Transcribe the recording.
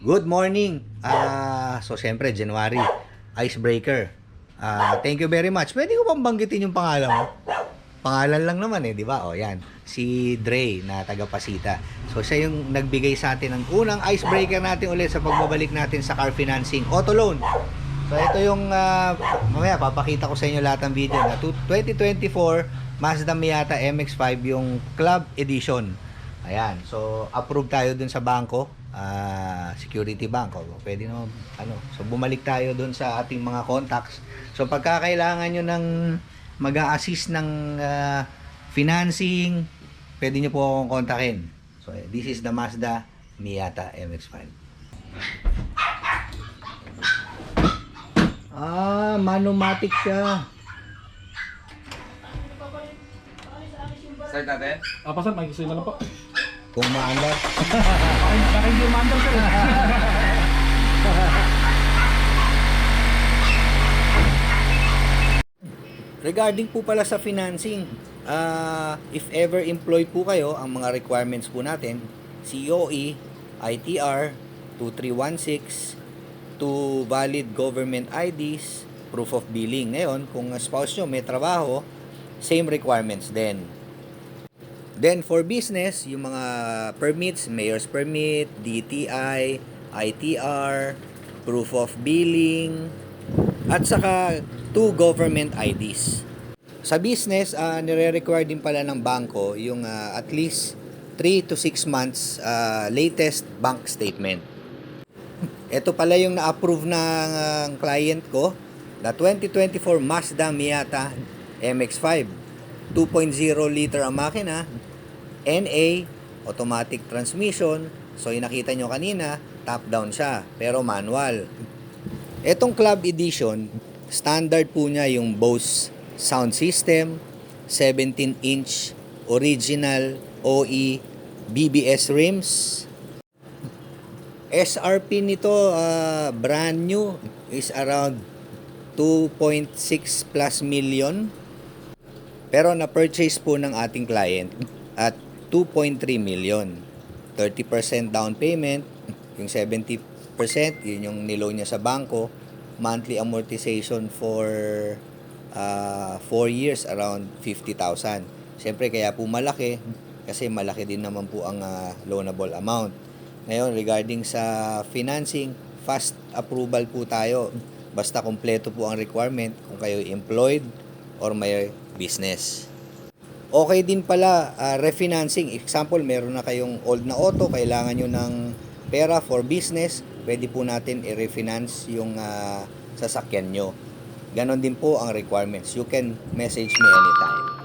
Good morning. So syempre January, icebreaker. Thank you very much. Pwede ko bang banggitin yung pangalan mo? Pangalan lang naman di ba? O yan, si Dre na taga Pasita. So siya yung nagbigay sa atin ng unang icebreaker natin ulit sa pagbabalik natin sa car financing auto loan. So ito yung mamaya papakita ko sa inyo lahat ng video na 2024 Mazda Miata MX-5 yung Club Edition. Ayan, so approve tayo dun sa bangko, Security Bank. Pwede naman, so bumalik tayo dun sa ating mga contacts. So pagkakailangan nyo ng mag-a-assist ng financing, pwede nyo po akong kontakin. So this is the Mazda Miata MX-5. Manumatic siya. Start natin? Pasal, mag-isay na lang po. Kung maandar. Baka hindi umandal sir. Regarding po pala sa financing, if ever employed po kayo, ang mga requirements po natin, COE, ITR, 2316, 2 valid government IDs, proof of billing. Ngayon, kung spouse nyo may trabaho, same requirements din. Then for business, yung mga permits, mayor's permit, DTI, ITR, proof of billing, at saka 2 government IDs. Sa business, nire-require din pala ng bangko yung at least 3 to 6 months latest bank statement. Ito pala yung na-approve ng client ko, na 2024 Mazda Miata MX-5. 2.0 liter ang makina, NA, automatic transmission. So yung nakita nyo kanina, top down siya, pero manual. Etong Club Edition, standard po niya yung Bose sound system, 17-inch original OE BBS rims. SRP nito, brand new, is around 2.6 plus million. Pero na-purchase po ng ating client at 2.3 million. 30% down payment, yung 70%, yun yung niloan niya sa bangko. Monthly amortization for 4 years, around 50,000. Siyempre, kaya po malaki, kasi malaki din naman po ang loanable amount. Ngayon, regarding sa financing, fast approval po tayo. Basta kompleto po ang requirement kung kayo employed or may business. Okay din pala, refinancing. Example, meron na kayong old na auto, kailangan nyo ng pera for business, pwede po natin i-refinance yung sasakyan nyo. Ganon din po ang requirements. You can message me anytime.